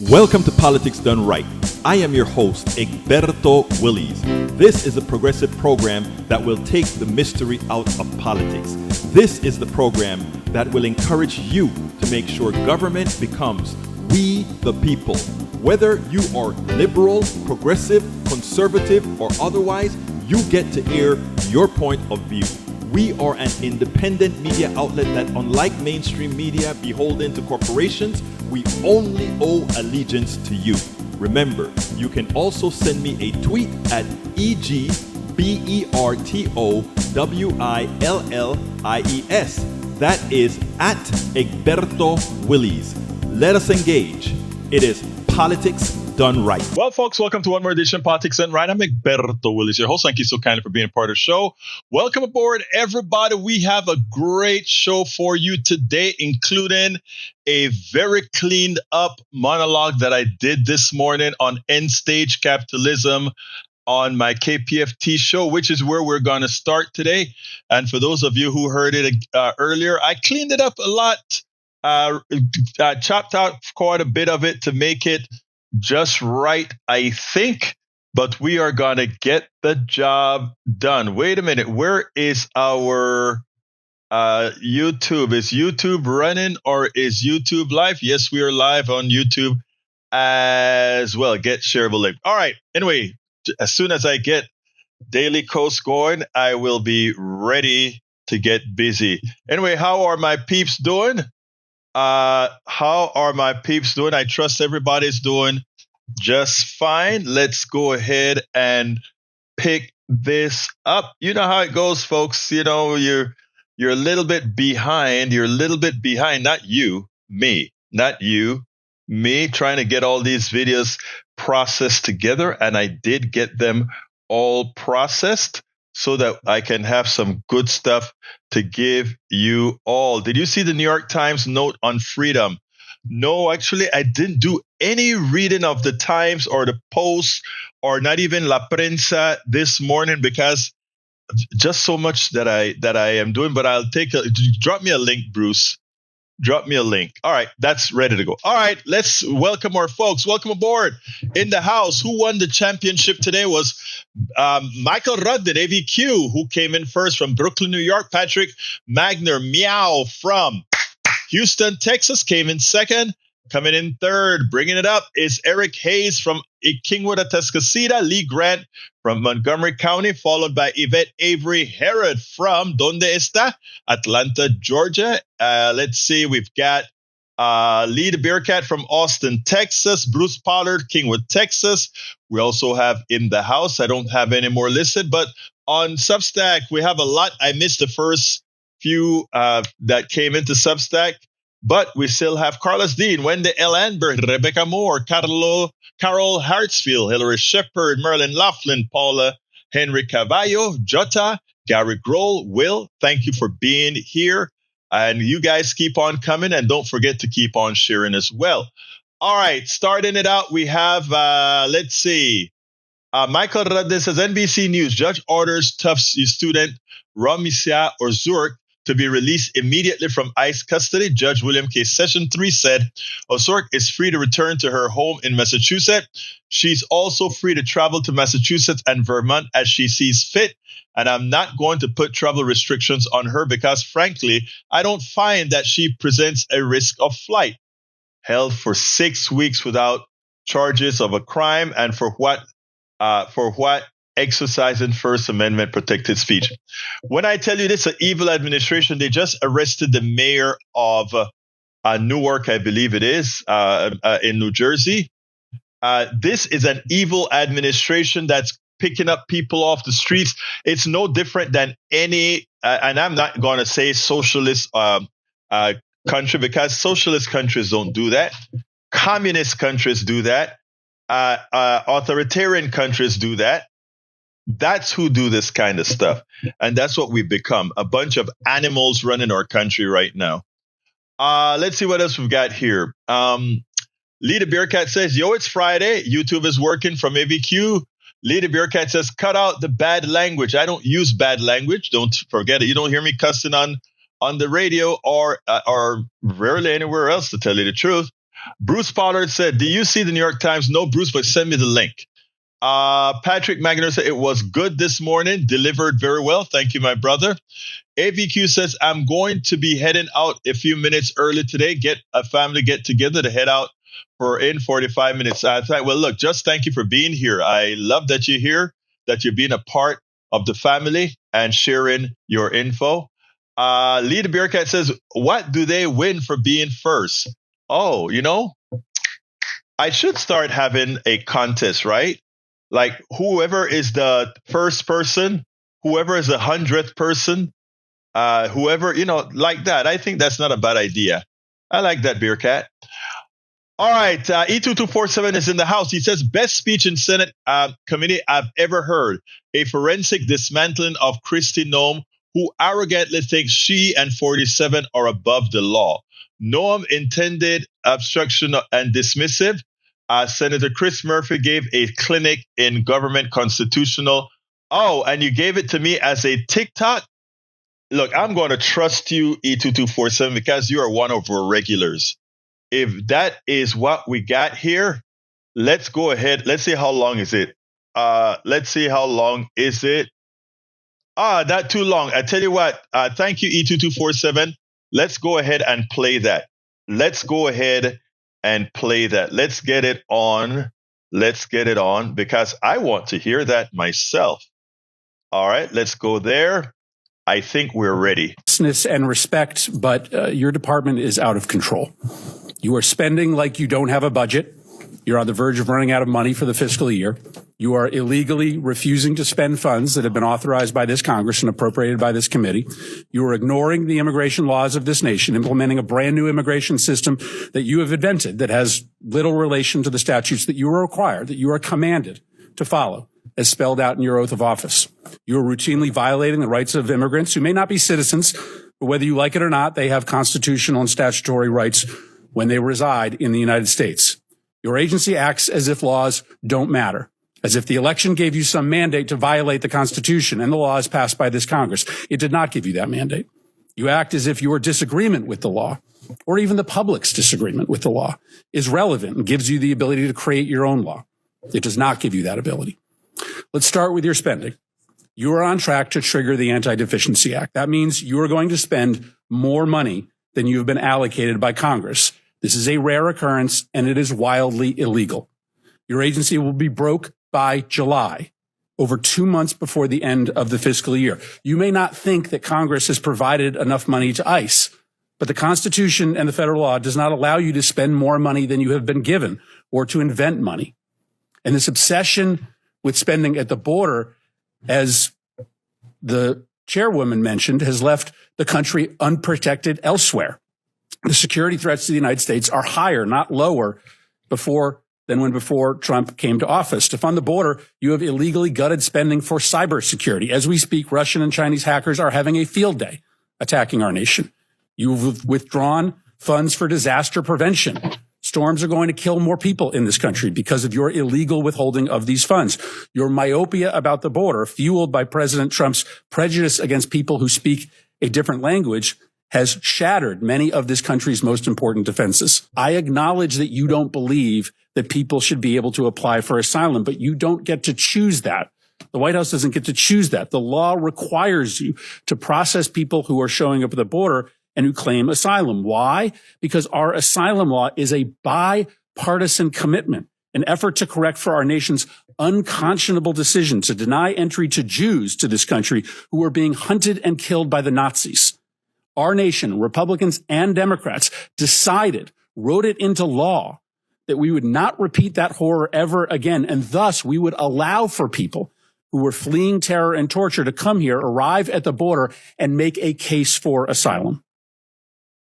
Welcome to Politics Done Right. I am your host, Egberto Willies. This is a progressive program that will take the mystery out of politics. This is the program that will encourage you to make sure government becomes we the people. Whether you are liberal, progressive, conservative, or otherwise, you get to air your point of view. We are an independent media outlet that, unlike mainstream media beholden to corporations, we only owe allegiance to you. Remember, you can also send me a tweet at EGBERTOWILLIES. That is at Egberto Willies. Let us engage. It is Politics Done Right. Well, folks, welcome to one more edition of Politics Done Right. I'm Egberto Willies, your host. Thank you so kindly for being a part of the show. Welcome aboard, everybody. We have a great show for you today, including a very cleaned up monologue that I did this morning on End Stage Capitalism on my KPFT show, which is where we're going to start today. And for those of you who heard it earlier, I cleaned it up a lot, chopped out quite a bit of it to make it just right, I think, but we are going to get the job done. Wait a minute. Where is our YouTube? Is YouTube running or is YouTube live? Yes, we are live on YouTube as well. Get shareable link. All right. Anyway, as soon as I get Daily Coast going, I will be ready to get busy. Anyway, how are my peeps doing? How are my peeps doing? I trust everybody's doing just fine. Let's go ahead and pick this up. You know how it goes, folks. You know, you're a little bit behind. You're a little bit behind. Not you, me. Not you, me, trying to get all these videos processed together. And I did get them all processed so that I can have some good stuff to give you all. Did you see the New York Times note on freedom? No, actually, I didn't do any reading of the Times or the Post or not even La Prensa this morning because just so much that I am doing. But I'll drop me a link, Bruce. Drop me a link. All right, that's ready to go. All right, let's welcome our folks. Welcome aboard in the house. Who won the championship today was Michael Rudden, AVQ, who came in first from Brooklyn, New York. Patrick Magner, Meow from Houston, Texas, came in second. Coming in third, bringing it up, is Eric Hayes from Kingwood, Atascocita. Lee Grant from Montgomery County, followed by Yvette Avery Herod from Donde Está? Atlanta, Georgia. Let's see, we've got Lee the Bearcat from Austin, Texas. Bruce Pollard, Kingwood, Texas. We also have in the house, I don't have any more listed, but on Substack, we have a lot. I missed the first few that came into Substack. But we still have Carlos Dean, Wendy L. Anberg, Rebecca Moore, Carol Hartsfield, Hillary Shepard, Merlin Laughlin, Paula Henry Cavallo, Jota, Gary Grohl, Will, thank you for being here. And you guys keep on coming and don't forget to keep on sharing as well. All right, starting it out, we have, let's see. Michael Rudden says, NBC News, judge orders Tufts student Ramisia Ozurk to be released immediately from ICE custody. Judge William K. Session 3 said Ozurk is free to return to her home in Massachusetts. She's also free to travel to Massachusetts and Vermont as she sees fit. And I'm not going to put travel restrictions on her because, frankly, I don't find that she presents a risk of flight. Held for 6 weeks without charges of a crime and for what exercising First Amendment protected speech. When I tell you this, an evil administration, they just arrested the mayor of Newark, I believe it is, in New Jersey. This is an evil administration that's picking up people off the streets. It's no different than any, and I'm not going to say socialist country because socialist countries don't do that. Communist countries do that. Authoritarian countries do that. That's who do this kind of stuff. And that's what we've become, a bunch of animals running our country right now. Let's see what else we've got here. Lee the Bearcat says, yo, it's Friday. YouTube is working from AVQ. Lee the Bearcat says, cut out the bad language. I don't use bad language. Don't forget it. You don't hear me cussing on the radio or rarely anywhere else, to tell you the truth. Bruce Pollard said, do you see the New York Times? No, Bruce, but send me the link. Patrick Magner said, it was good this morning, delivered very well. Thank you, my brother. AVQ says, I'm going to be heading out a few minutes early today, get a family get together to head out for in 45 minutes. Well, look, just thank you for being here. I love that you're here, that you're being a part of the family and sharing your info. Lee the Bearcat says, what do they win for being first? Oh, I should start having a contest, right? Like whoever is the first person, whoever is the 100th person, whoever, like that. I think that's not a bad idea. I like that, Bearcat. All right. E2247 is in the house. He says, best speech in Senate committee I've ever heard. A forensic dismantling of Kristi Noem, who arrogantly thinks she and 47 are above the law. Noem intended obstruction and dismissive. Senator Chris Murphy gave a clinic in government constitutional. Oh, and you gave it to me as a TikTok? Look, I'm going to trust you, E2247, because you are one of our regulars. If that is what we got here, let's go ahead. Let's see how long is it. Let's see how long is it. Not too long. I tell you what, thank you, E2247. Let's go ahead and play that. Let's go ahead and play that. Let's get it on. Let's get it on because I want to hear that myself. All right, let's go there. I think we're ready. And respect, but your department is out of control. You are spending like you don't have a budget. You're on the verge of running out of money for the fiscal year. You are illegally refusing to spend funds that have been authorized by this Congress and appropriated by this committee. You are ignoring the immigration laws of this nation, implementing a brand new immigration system that you have invented that has little relation to the statutes that you are required, that you are commanded to follow, as spelled out in your oath of office. You are routinely violating the rights of immigrants who may not be citizens, but whether you like it or not, they have constitutional and statutory rights when they reside in the United States. Your agency acts as if laws don't matter, as if the election gave you some mandate to violate the Constitution and the laws passed by this Congress. It did not give you that mandate. You act as if your disagreement with the law, or even the public's disagreement with the law, is relevant and gives you the ability to create your own law. It does not give you that ability. Let's start with your spending. You are on track to trigger the Anti-Deficiency Act. That means you are going to spend more money than you have been allocated by Congress. This is a rare occurrence, and it is wildly illegal. Your agency will be broke by July, over 2 months before the end of the fiscal year. You may not think that Congress has provided enough money to ICE, but the Constitution and the federal law does not allow you to spend more money than you have been given or to invent money. And this obsession with spending at the border, as the chairwoman mentioned, has left the country unprotected elsewhere. The security threats to the United States are higher, not lower, than when before Trump came to office. To fund the border, you have illegally gutted spending for cybersecurity. As we speak, Russian and Chinese hackers are having a field day attacking our nation. You've withdrawn funds for disaster prevention. Storms are going to kill more people in this country because of your illegal withholding of these funds. Your myopia about the border, fueled by President Trump's prejudice against people who speak a different language, has shattered many of this country's most important defenses. I acknowledge that you don't believe that people should be able to apply for asylum, but you don't get to choose that. The White House doesn't get to choose that. The law requires you to process people who are showing up at the border and who claim asylum. Why? Because our asylum law is a bipartisan commitment, an effort to correct for our nation's unconscionable decision to deny entry to Jews to this country who are being hunted and killed by the Nazis. Our nation, Republicans and Democrats, wrote it into law that we would not repeat that horror ever again. And thus we would allow for people who were fleeing terror and torture to come here, arrive at the border, and make a case for asylum.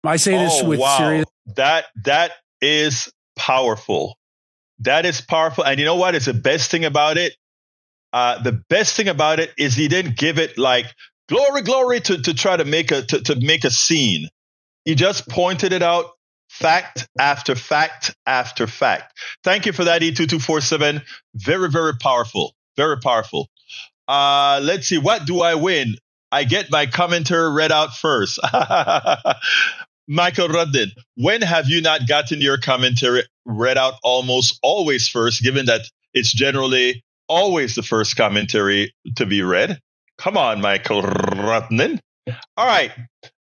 I say this with serious. That is powerful. That is powerful. And you know what is the best thing about it? The best thing about it is he didn't give it like glory, glory to try to make a scene. He just pointed it out, fact after fact after fact. Thank you for that, E2247. Very, very powerful. Very powerful. Let's see. What do I win? I get my commentary read out first. Michael Ruddin, when have you not gotten your commentary read out almost always first, given that it's generally always the first commentary to be read? Come on, Michael Ruddin. All right.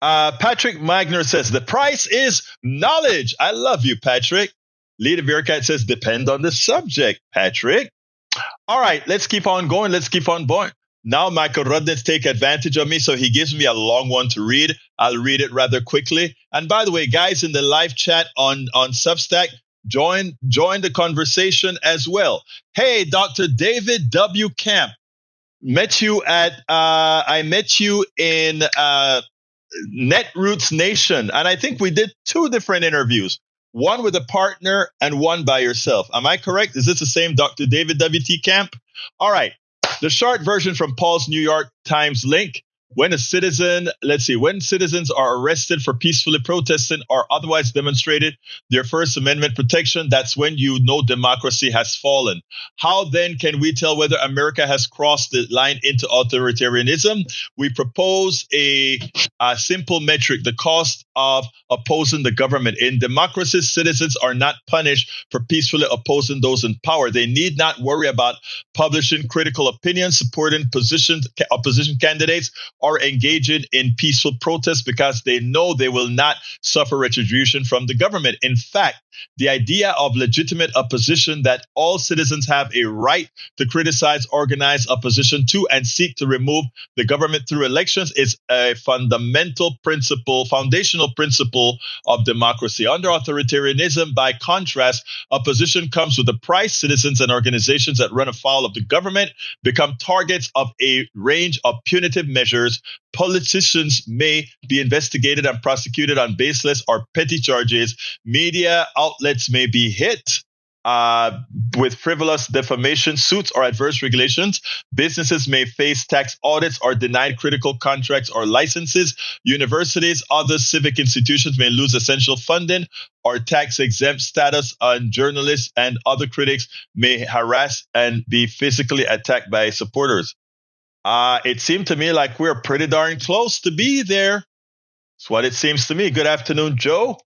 Patrick Magner says, the price is knowledge. I love you, Patrick. Lita Bearcat says, depend on the subject, Patrick. All right, let's keep on going. Let's keep on going. Now Michael Rudnitz take advantage of me, so he gives me a long one to read. I'll read it rather quickly. And by the way, guys, in the live chat on Substack, join the conversation as well. Hey, Dr. David W. Camp. I met you in Netroots Nation, and I think we did 2 different interviews. One with a partner and one by yourself. Am I correct? Is this the same Dr. David W.T. Camp? All right. The short version from Paul's New York Times link. When citizens are arrested for peacefully protesting or otherwise demonstrated their First Amendment protection, that's when you know democracy has fallen. How then can we tell whether America has crossed the line into authoritarianism? We propose a simple metric, the cost of opposing the government. In democracies, citizens are not punished for peacefully opposing those in power. They need not worry about publishing critical opinions, supporting opposition candidates, or engaging in peaceful protest because they know they will not suffer retribution from the government. In fact, the idea of legitimate opposition, that all citizens have a right to criticize organized opposition to and seek to remove the government through elections, is a foundational principle of democracy. Under authoritarianism, by contrast, opposition comes with a price. Citizens and organizations that run afoul of the government become targets of a range of punitive measures. Politicians may be investigated and prosecuted on baseless or petty charges. Media outlets may be hit with frivolous defamation suits or adverse regulations. Businesses may face tax audits or denied critical contracts or licenses. Universities, other civic institutions may lose essential funding or tax-exempt status, and journalists and other critics may harass and be physically attacked by supporters. It seemed to me like we're pretty darn close to be there. That's what it seems to me. Good afternoon, Joe.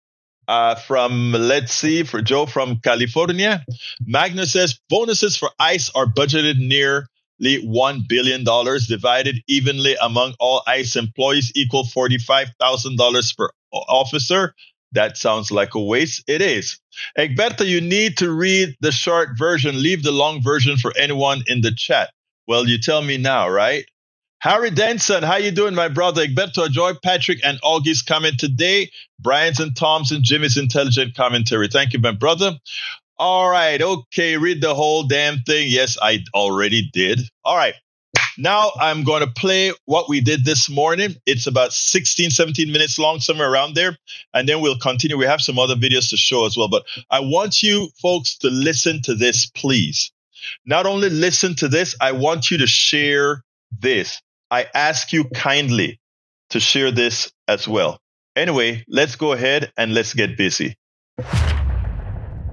For Joe from California. Magnus says bonuses for ICE are budgeted nearly $1 billion, divided evenly among all ICE employees, equal $45,000 per officer. That sounds like a waste. It is. Egberto, you need to read the short version. Leave the long version for anyone in the chat. Well, you tell me now, right? Harry Denson, how you doing, my brother? Egberto, Joy, Patrick, and Augie's comment today. Brian's and Tom's and Jimmy's intelligent commentary. Thank you, my brother. All right, okay, read the whole damn thing. Yes, I already did. All right, now I'm going to play what we did this morning. It's about 16, 17 minutes long, somewhere around there. And then we'll continue. We have some other videos to show as well. But I want you folks to listen to this, please. Not only listen to this, I want you to share this. I ask you kindly to share this as well. Anyway, let's go ahead and let's get busy.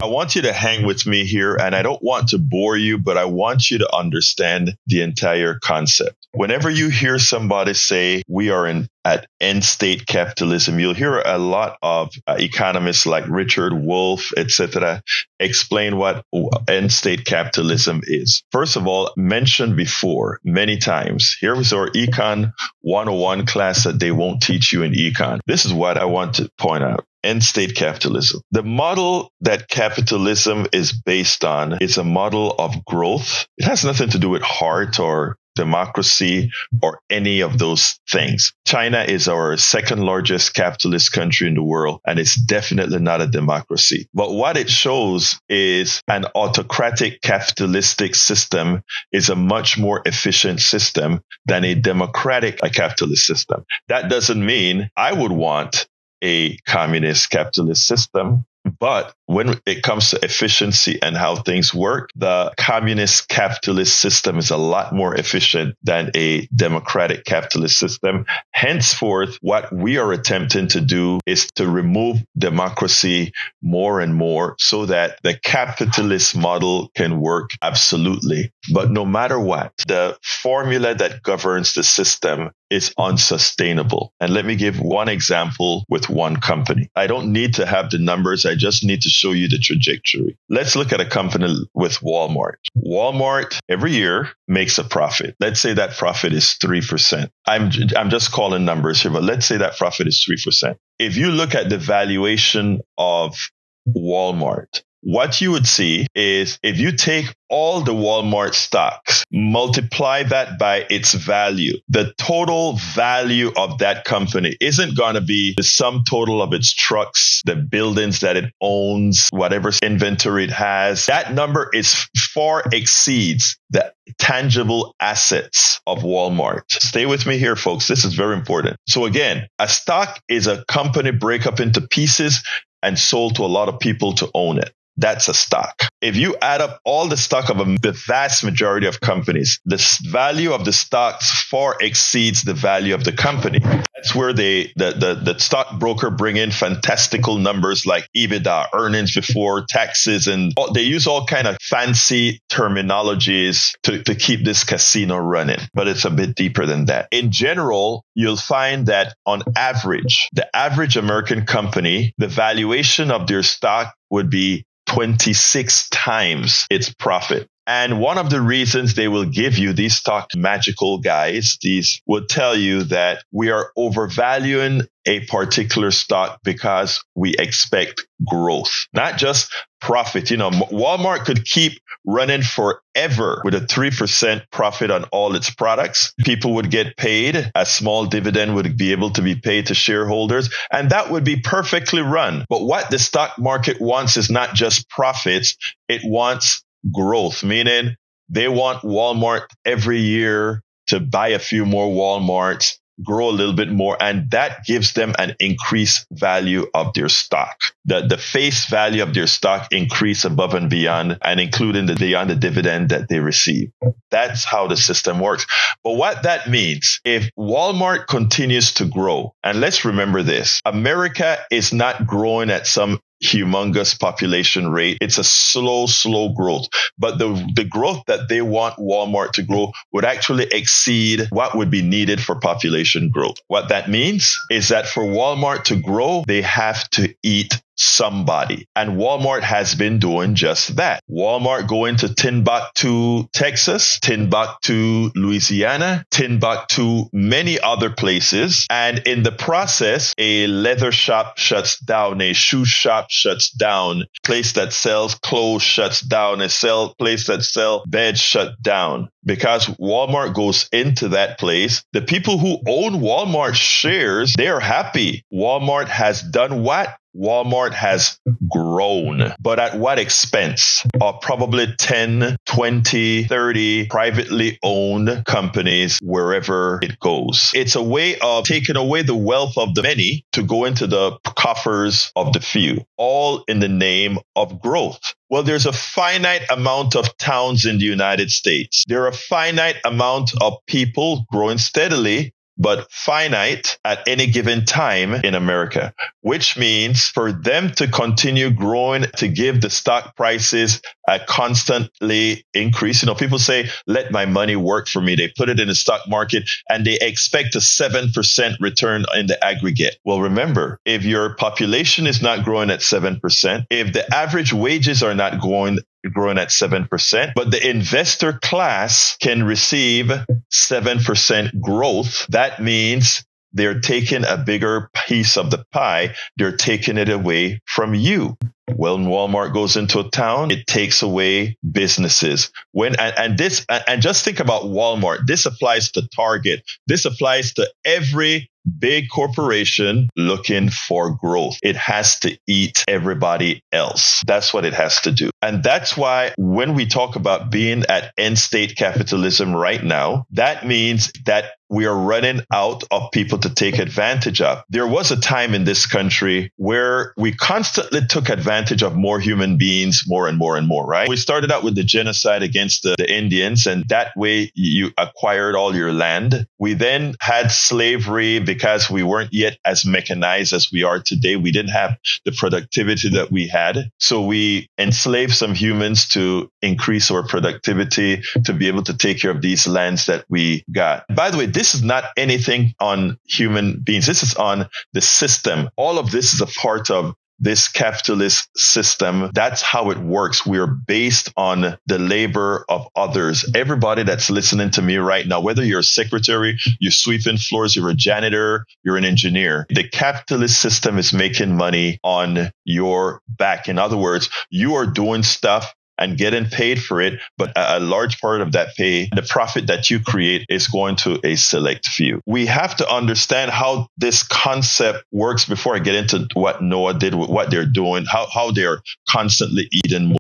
I want you to hang with me here, and I don't want to bore you, but I want you to understand the entire concept. Whenever you hear somebody say we are at end state capitalism, you'll hear a lot of economists like Richard Wolff, etc., explain what end state capitalism is. First of all, mentioned before many times, here was our Econ 101 class that they won't teach you in Econ. This is what I want to point out. End state capitalism. The model that capitalism is based on is a model of growth. It has nothing to do with heart or democracy or any of those things. China is our second largest capitalist country in the world, and it's definitely not a democracy. But what it shows is an autocratic capitalistic system is a much more efficient system than a democratic capitalist system. That doesn't mean I would want a communist capitalist system, but when it comes to efficiency and how things work, the communist capitalist system is a lot more efficient than a democratic capitalist system. Henceforth, what we are attempting to do is to remove democracy more and more so that the capitalist model can work absolutely. But no matter what, the formula that governs the system is unsustainable. And let me give one example with one company. I don't need to have the numbers. I just need to show you the trajectory. Let's look at a company with Walmart. Walmart every year makes a profit. Let's say that profit is 3%. I'm just calling numbers here, but let's say that profit is 3%. If you look at the valuation of Walmart, what you would see is if you take all the Walmart stocks, multiply that by its value, the total value of that company isn't going to be the sum total of its trucks, the buildings that it owns, whatever inventory it has. That number far exceeds the tangible assets of Walmart. Stay with me here, folks. This is very important. So again, a stock is a company break up into pieces and sold to a lot of people to own it. That's a stock. If you add up all the stock of the vast majority of companies, the value of the stocks far exceeds the value of the company. That's where the stockbroker bring in fantastical numbers like EBITDA, earnings before taxes, and they use all kind of fancy terminologies to keep this casino running. But it's a bit deeper than that. In general, you'll find that on average, the average American company, the valuation of their stock would be 26 times its profit. And one of the reasons they will give you, these stock magical guys, these will tell you that we are overvaluing a particular stock because we expect growth, not just profit. You know, Walmart could keep running forever with a 3% profit on all its products. People would get paid. A small dividend would be able to be paid to shareholders, and that would be perfectly run. But what the stock market wants is not just profits. It wants growth, meaning they want Walmart every year to buy a few more Walmarts, grow a little bit more, and that gives them an increased value of their stock. The face value of their stock increase above and beyond, and including beyond the dividend that they receive. That's how the system works. But what that means, if Walmart continues to grow, and let's remember this, America is not growing at some humongous population rate. It's a slow growth. But the growth that they want Walmart to grow would actually exceed what would be needed for population growth. What that means is that for Walmart to grow, they have to eat somebody. And Walmart has been doing just that. Walmart going to Timbuktu, Texas, Timbuktu, Louisiana, Timbuktu, many other places. And in the process, a leather shop shuts down, a shoe shop shuts down, place that sells clothes shuts down, a place that sells beds shut down. Because Walmart goes into that place, the people who own Walmart shares, they're happy. Walmart has done what? Walmart has grown, but at what expense? Of probably 10, 20, 30 privately owned companies wherever it goes. It's a way of taking away the wealth of the many to go into the coffers of the few, all in the name of growth. Well, there's a finite amount of towns in the United States. There are a finite amount of people growing steadily, but finite at any given time in America, which means for them to continue growing, to give the stock prices a constantly increase. You know, people say, let my money work for me. They put it in the stock market and they expect a 7% return in the aggregate. Well, remember, if your population is not growing at 7%, if the average wages are not growing at 7%, but the investor class can receive 7% growth, that means they're taking a bigger piece of the pie. They're taking it away from you. When Walmart goes into a town, it takes away businesses. And just think about Walmart. This applies to Target. This applies to every big corporation looking for growth. It has to eat everybody else. That's what it has to do. And that's why when we talk about being at end state capitalism right now, that means that we are running out of people to take advantage of. There was a time in this country where we constantly took advantage advantage of more human beings more and more and more, right? We started out with the genocide against the Indians, and that way you acquired all your land. We then had slavery because we weren't yet as mechanized as we are today. We didn't have the productivity that we had. So we enslaved some humans to increase our productivity to be able to take care of these lands that we got. By the way, this is not anything on human beings. This is on the system. All of this is a part of this capitalist system. That's how it works. We're based on the labor of others. Everybody that's listening to me right now, whether you're a secretary, you're sweeping floors, you're a janitor, you're an engineer, the capitalist system is making money on your back. In other words, you are doing stuff and getting paid for it, but a large part of that pay, the profit that you create, is going to a select few. We have to understand how this concept works before I get into what Noah did, what they're doing, how they're constantly eating more.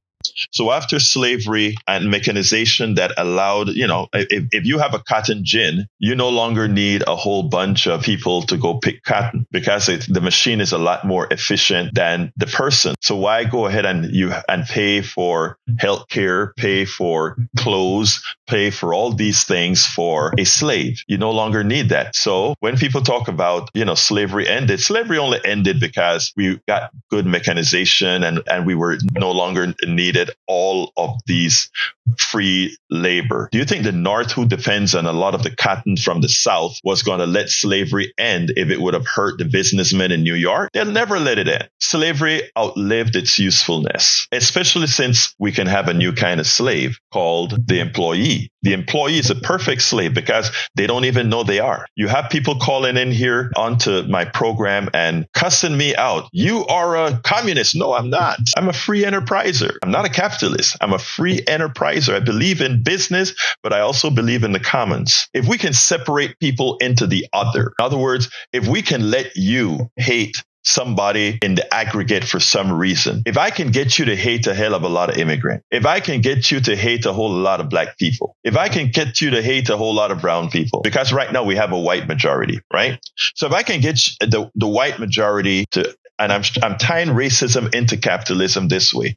So after slavery and mechanization that allowed, if you have a cotton gin, you no longer need a whole bunch of people to go pick cotton because the machine is a lot more efficient than the person. So why go ahead and pay for healthcare, pay for clothes, pay for all these things for a slave? You no longer need that. So when people talk about, slavery only ended because we got good mechanization and we were no longer needed all of these free labor. Do you think the North, who depends on a lot of the cotton from the South, was going to let slavery end if it would have hurt the businessmen in New York? They'll never let it end. Slavery outlived its usefulness, especially since we can have a new kind of slave called the employee. The employee is a perfect slave because they don't even know they are. You have people calling in here onto my program and cussing me out. You are a communist. No, I'm not. I'm a free enterpriser. I'm not a capitalist. I'm a free enterpriser. I believe in business, but I also believe in the commons. If we can separate people into the other, in other words, if we can let you hate somebody in the aggregate for some reason, if I can get you to hate a hell of a lot of immigrants, if I can get you to hate a whole lot of black people, if I can get you to hate a whole lot of brown people, because right now we have a white majority, right? So if I can get the white majority to, and I'm tying racism into capitalism this way,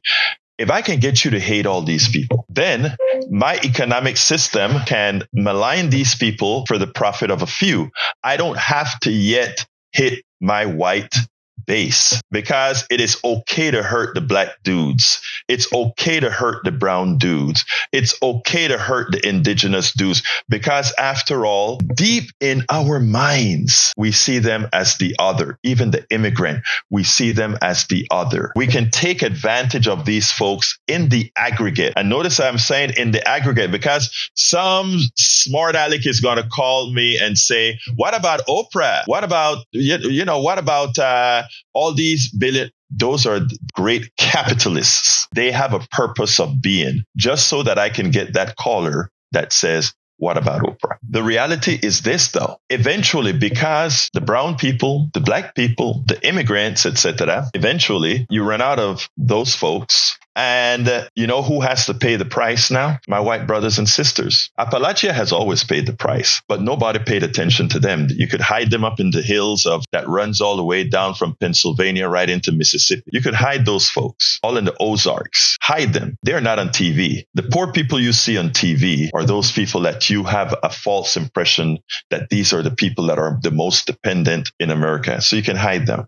if I can get you to hate all these people, then my economic system can malign these people for the profit of a few. I don't have to yet hit my white base because it is okay to hurt the black dudes. It's okay to hurt the brown dudes. It's okay to hurt the indigenous dudes because after all, deep in our minds, we see them as the other. Even the immigrant, we see them as the other. We can take advantage of these folks in the aggregate. And notice I'm saying in the aggregate because some smart aleck is going to call me and say, what about Oprah? What about, what about all these billion? Those are great capitalists. They have a purpose of being just so that I can get that caller that says, what about Oprah? The reality is this, though. Eventually, because the brown people, the black people, the immigrants, etc., eventually you run out of those folks. And you know who has to pay the price now? My white brothers and sisters. Appalachia has always paid the price, but nobody paid attention to them. You could hide them up in the hills that runs all the way down from Pennsylvania right into Mississippi. You could hide those folks all in the Ozarks. Hide them. They're not on TV. The poor people you see on TV are those people that you have a false impression that these are the people that are the most dependent in America. So you can hide them.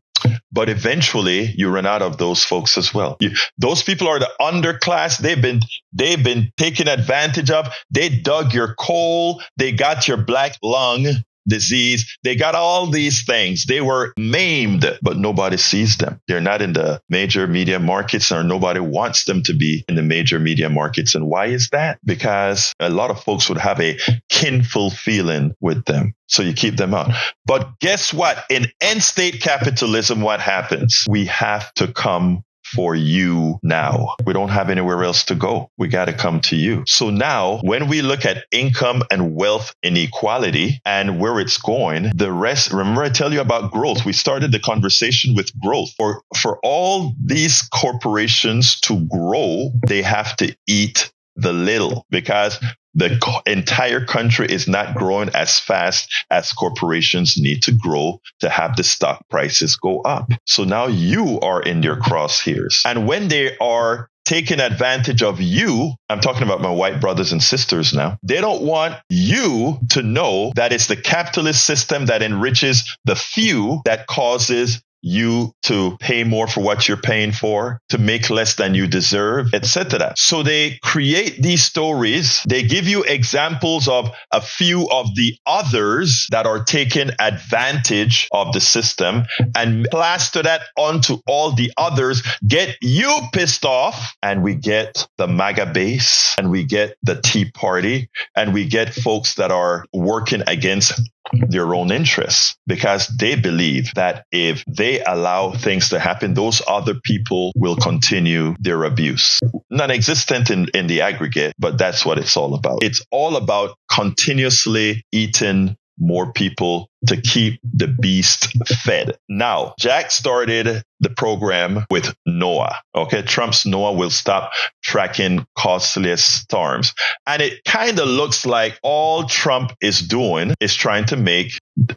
But eventually you run out of those folks as well. Those people are the underclass. They've been taken advantage of. They dug your coal. They got your black lung disease. They got all these things. They were maimed, but nobody sees them. They're not in the major media markets, or nobody wants them to be in the major media markets. And why is that? Because a lot of folks would have a kinful feeling with them. So you keep them out. But guess what? In end state capitalism, what happens? We have to come for you now. We don't have anywhere else to go. We got to come to you. So now when we look at income and wealth inequality and where it's going, the rest, remember I tell you about growth. We started the conversation with growth. For all these corporations to grow, they have to eat the little, because the entire country is not growing as fast as corporations need to grow to have the stock prices go up. So now you are in their crosshairs. And when they are taking advantage of you, I'm talking about my white brothers and sisters now, they don't want you to know that it's the capitalist system that enriches the few that causes you to pay more for what you're paying for, to make less than you deserve, etc. So they create these stories. They give you examples of a few of the others that are taking advantage of the system and plaster that onto all the others, get you pissed off, and we get the MAGA base, and we get the Tea Party, and we get folks that are working against their own interests, because they believe that if they allow things to happen, those other people will continue their abuse. Non-existent in the aggregate, but that's what it's all about. It's all about continuously eating more people to keep the beast fed. Now, Jack started the program with NOAA. Okay, Trump's NOAA will stop tracking costliest storms. And it kind of looks like all Trump is doing is trying to make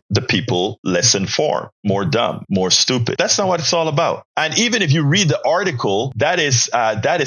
the people less informed, more dumb, more stupid. That's not what it's all about. And even if you read the article, that is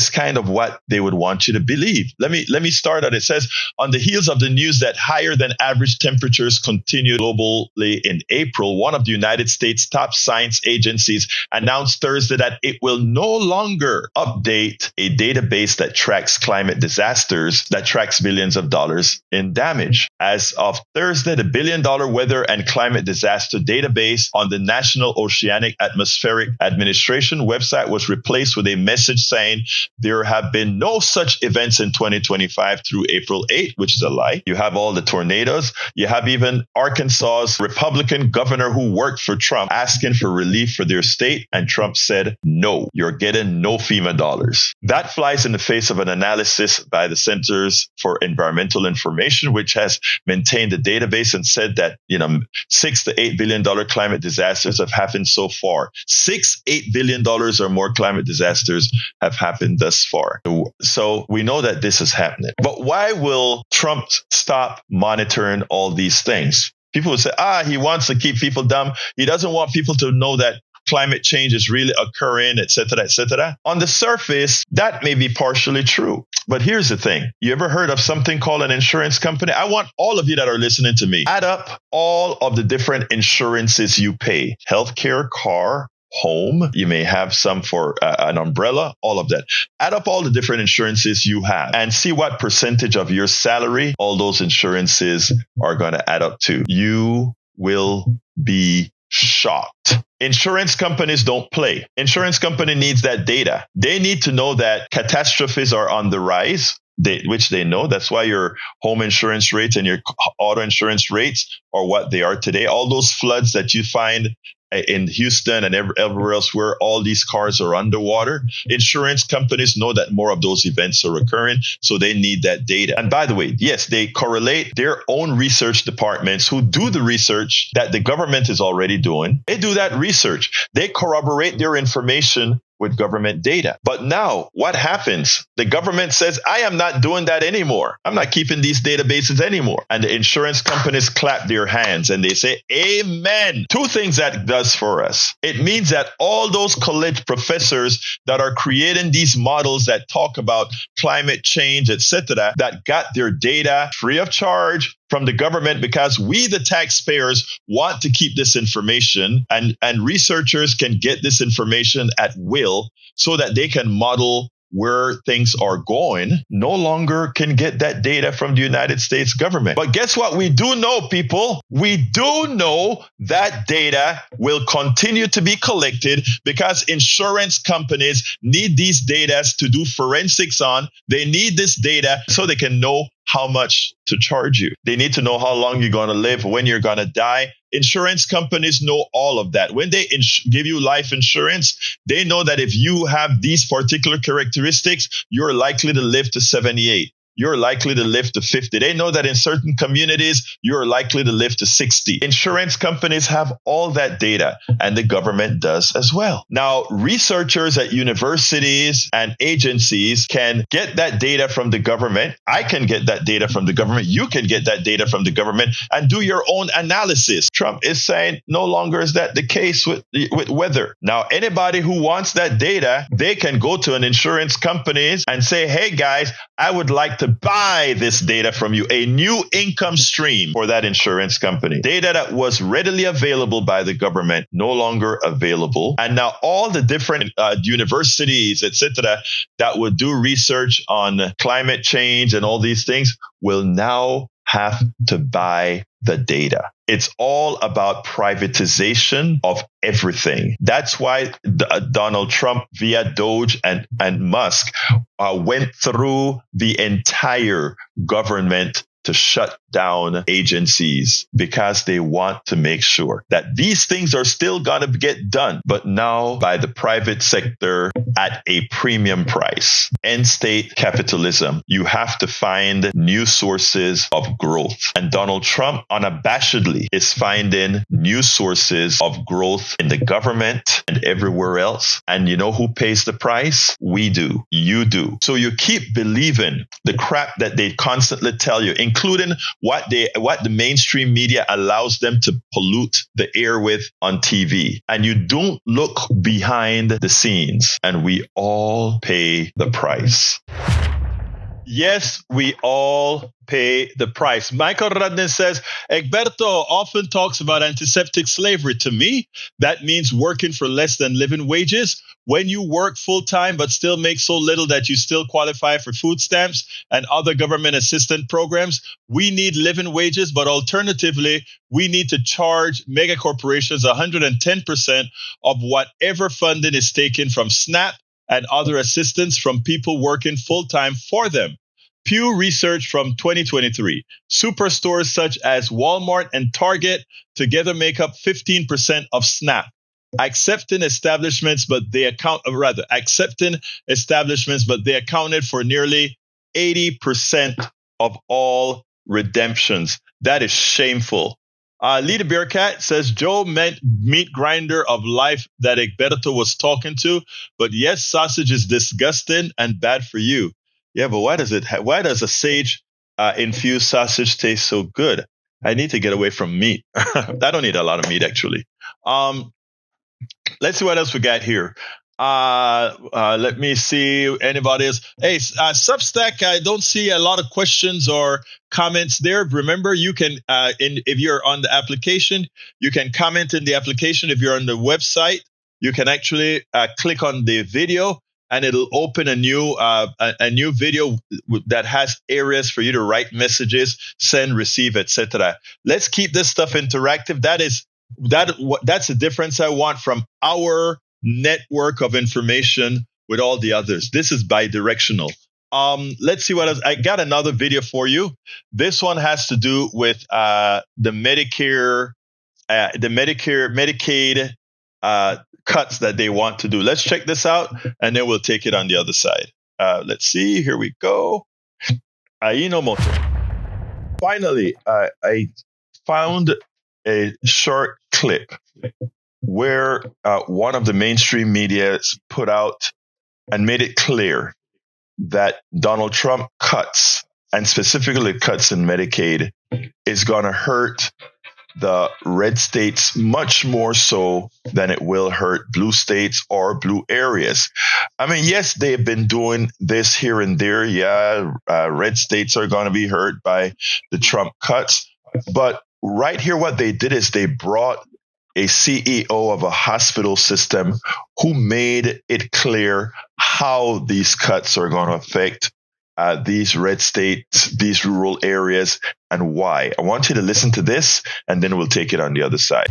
kind of what they would want you to believe. Let me start on it. It says, on the heels of the news that higher than average temperatures continue globally in April, one of the United States' top science agencies announced Thursday that it will no longer update a database that tracks climate disasters, that tracks billions of dollars in damage. As of Thursday, the $1 billion weather and climate disaster database on the National Oceanic Atmospheric Administration website was replaced with a message saying there have been no such events in 2025 through April 8th, which is a lie. You have all the tornadoes. You have even Arkansas's Republican governor who worked for Trump asking for relief for their state, and Trump said, no, you're getting no FEMA dollars. That flies in the face of an analysis by the Centers for Environmental Information, which has maintained the database and said that, $6 to $8 billion climate disasters have happened so far. $8 billion or more climate disasters have happened thus far. So we know that this is happening. But why will Trump stop monitoring all these things? People will say, he wants to keep people dumb. He doesn't want people to know that climate change is really occurring, et cetera, et cetera. On the surface, that may be partially true. But here's the thing. You ever heard of something called an insurance company? I want all of you that are listening to me, add up all of the different insurances you pay. Healthcare, car, home. You may have some for an umbrella, all of that. Add up all the different insurances you have and see what percentage of your salary all those insurances are going to add up to. You will be shocked. Insurance companies don't play. Insurance company needs that data. They need to know that catastrophes are on the rise, which they know. That's why your home insurance rates and your auto insurance rates are what they are today. All those floods that you find in Houston and everywhere else where all these cars are underwater, insurance companies know that more of those events are occurring, so they need that data. And by the way, yes, they correlate their own research departments who do the research that the government is already doing. They do that research. They corroborate their information with government data. But now what happens? The government says, I am not doing that anymore. I'm not keeping these databases anymore. And the insurance companies clap their hands and they say, amen. Two things that does for us. It means that all those college professors that are creating these models that talk about climate change, etc., that got their data free of charge from the government because we, the taxpayers, want to keep this information, and researchers can get this information at will so that they can model where things are going, no longer can get that data from the United States government. But guess what? We do know, people. We do know that data will continue to be collected because insurance companies need these data to do forensics on. They need this data so they can know how much to charge you. They need to know how long you're going to live, when you're going to die. Insurance companies know all of that. When they give you life insurance, they know that if you have these particular characteristics, you're likely to live to 78. you're likely to live to 50. They know that in certain communities, you're likely to live to 60. Insurance companies have all that data, and the government does as well. Now, researchers at universities and agencies can get that data from the government. I can get that data from the government. You can get that data from the government and do your own analysis. Trump is saying no longer is that the case with weather. Now, anybody who wants that data, they can go to an insurance company and say, hey guys, I would like to buy this data from you, a new income stream for that insurance company. Data that was readily available by the government, no longer available. And now all the different universities, etc., that would do research on climate change and all these things will now have to buy the data. It's all about privatization of everything. That's why Donald Trump via Doge and Musk went through the entire government to shut down agencies, because they want to make sure that these things are still going to get done, but now by the private sector at a premium price. End state capitalism. You have to find new sources of growth. And Donald Trump unabashedly is finding new sources of growth in the government and everywhere else. And you know who pays the price? We do. You do. So you keep believing the crap that they constantly tell you, including what the mainstream media allows them to pollute the air with on TV. And you don't look behind the scenes, and we all pay the price. Yes, we all pay the price. Michael Radnin says, Egberto often talks about antiseptic slavery. To me, that means working for less than living wages. When you work full-time but still make so little that you still qualify for food stamps and other government assistance programs, we need living wages, but alternatively, we need to charge mega corporations 110% of whatever funding is taken from SNAP and other assistance from people working full-time for them. Pew Research from 2023. Superstores such as Walmart and Target together make up 15% of SNAP. Accepting establishments, but they accounted for nearly 80% of all redemptions. That is shameful. Lita Bearcat says Joe meant meat grinder of life that Egberto was talking to, but yes, sausage is disgusting and bad for you. Yeah, but why does a sage infused sausage taste so good? I need to get away from meat. I don't eat a lot of meat, actually. Let's see what else we got here. Let me see anybody else. Hey, Substack, I don't see a lot of questions or comments there. Remember, you can, if you're on the application, you can comment in the application. If you're on the website, you can actually click on the video, and it'll open a new video that has areas for you to write messages, send, receive, etc. Let's keep this stuff interactive. That's the difference I want from our network of information with all the others. This is bi-directional. Let's see what else. I got another video for you. This one has to do with the Medicare, Medicaid cuts that they want to do. Let's check this out, and then we'll take it on the other side. Let's see. Here we go. Ainomoto. Finally, I found a short clip where one of the mainstream media put out and made it clear that Donald Trump cuts, and specifically cuts in Medicaid, is going to hurt the red states much more so than it will hurt blue states or blue areas. I mean, yes, they've been doing this here and there. Yeah, red states are going to be hurt by the Trump cuts. But right here, what they did is they brought a CEO of a hospital system who made it clear how these cuts are going to affect these red states, these rural areas, and why. I want you to listen to this, and then we'll take it on the other side.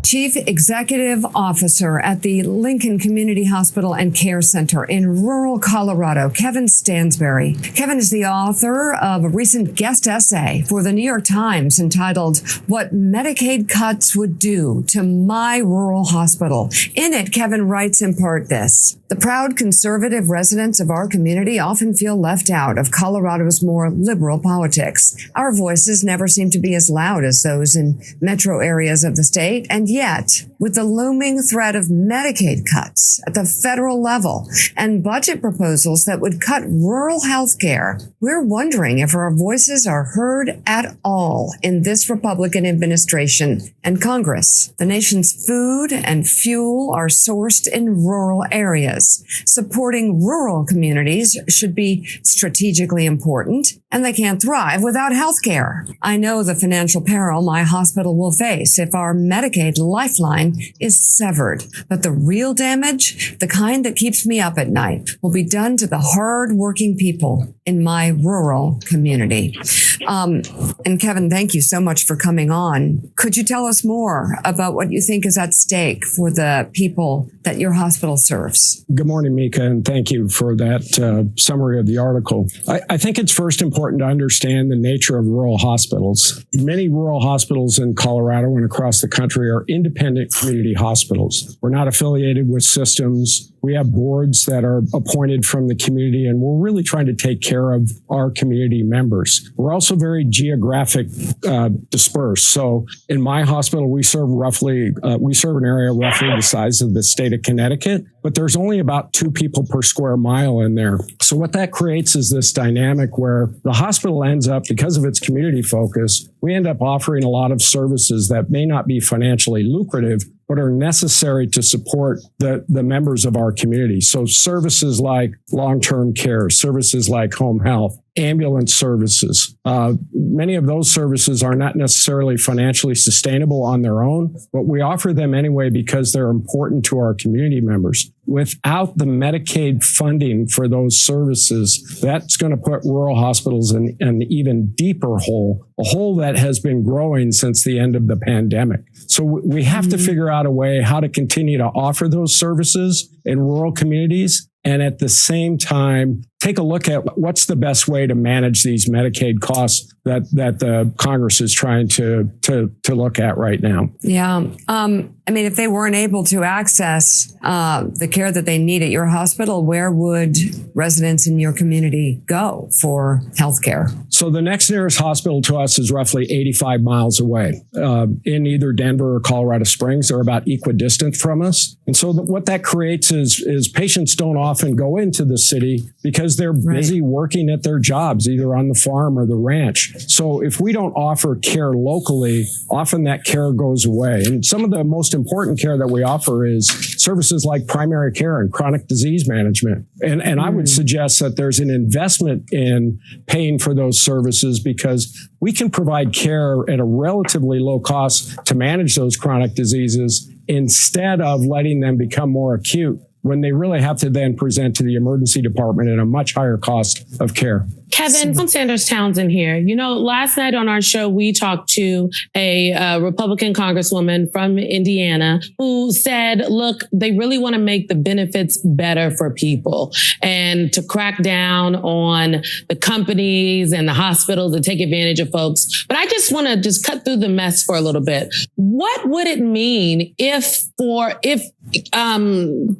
Chief Executive Officer at the Lincoln Community Hospital and Care Center in rural Colorado, Kevin Stansberry. Kevin is the author of a recent guest essay for the New York Times entitled What Medicaid Cuts Would Do to My Rural Hospital. In it, Kevin writes in part this: the proud conservative residents of our community often feel left out of Colorado's more liberal politics. Our voices never seem to be as loud as those in metro areas of the state, and yet, with the looming threat of Medicaid cuts at the federal level and budget proposals that would cut rural health care, we're wondering if our voices are heard at all in this Republican administration and Congress. The nation's food and fuel are sourced in rural areas. Supporting rural communities should be strategically important, and they can't thrive without health care. I know the financial peril my hospital will face if our Medicaid lifeline is severed. But the real damage, the kind that keeps me up at night, will be done to the hard-working people in my rural community. And Kevin, thank you so much for coming on. Could you tell us more about what you think is at stake for the people that your hospital serves? Good morning, Mika, and thank you for that summary of the article. I think it's first important to understand the nature of rural hospitals. Many rural hospitals in Colorado and across the country are independent community hospitals. We're not affiliated with systems. We have boards that are appointed from the community, and we're really trying to take care of our community members. We're also very geographic dispersed. So in my hospital, we serve an area roughly the size of the state of Connecticut, but there's only about 2 people per square mile in there. So what that creates is this dynamic where the hospital ends up, because of its community focus, we end up offering a lot of services that may not be financially lucrative, but are necessary to support the members of our community. So services like long-term care, services like home health, ambulance services. Many of those services are not necessarily financially sustainable on their own, but we offer them anyway because they're important to our community members. Without the Medicaid funding for those services, that's going to put rural hospitals in an even deeper hole, a hole that has been growing since the end of the pandemic. So we have to figure out a way how to continue to offer those services in rural communities, and at the same time, take a look at what's the best way to manage these Medicaid costs that the Congress is trying to look at right now. Yeah. I mean, if they weren't able to access the care that they need at your hospital, where would residents in your community go for health care? So the next nearest hospital to us is roughly 85 miles away in either Denver or Colorado Springs. They're about equidistant from us. And so what that creates is patients don't often go into the city because they're busy working at their jobs, either on the farm or the ranch. So if we don't offer care locally, often that care goes away. And some of the most important care that we offer is services like primary care and chronic disease management. And I would suggest that there's an investment in paying for those services because we can provide care at a relatively low cost to manage those chronic diseases instead of letting them become more acute when they really have to then present to the emergency department at a much higher cost of care. Kevin, I'm Sanders Townsend here. You know, last night on our show, we talked to a Republican congresswoman from Indiana who said, look, they really want to make the benefits better for people and to crack down on the companies and the hospitals that take advantage of folks. But I just want to cut through the mess for a little bit. What would it mean if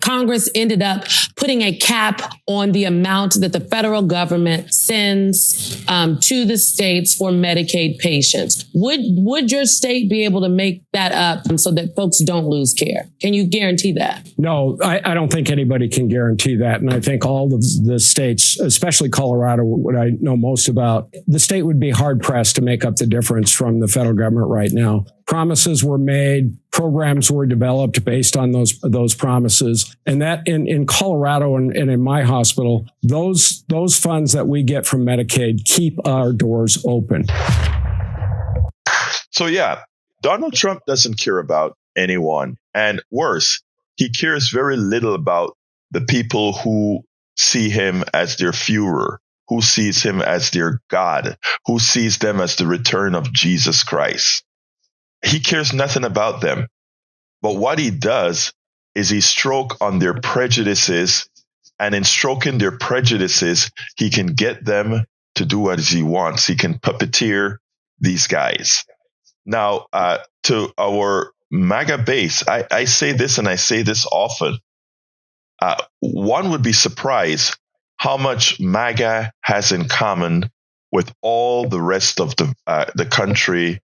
Congress ended up putting a cap on the amount that the federal government sends to the states for Medicaid patients? Would your state be able to make that up so that folks don't lose care? Can you guarantee that? No, I don't think anybody can guarantee that. And I think all of the states, especially Colorado, what I know most about, the state would be hard pressed to make up the difference from the federal government right now. Promises were made, programs were developed based on those promises. And that in Colorado and in my hospital, those funds that we get from Medicaid keep our doors open. So yeah, Donald Trump doesn't care about anyone. And worse, he cares very little about the people who see him as their Führer, who sees him as their God, who sees them as the return of Jesus Christ. He cares nothing about them. But what he does is he stroke on their prejudices, and in stroking their prejudices, he can get them to do what he wants. He can puppeteer these guys. Now, to our MAGA base, I say this, and I say this often. One would be surprised how much MAGA has in common with all the rest of the country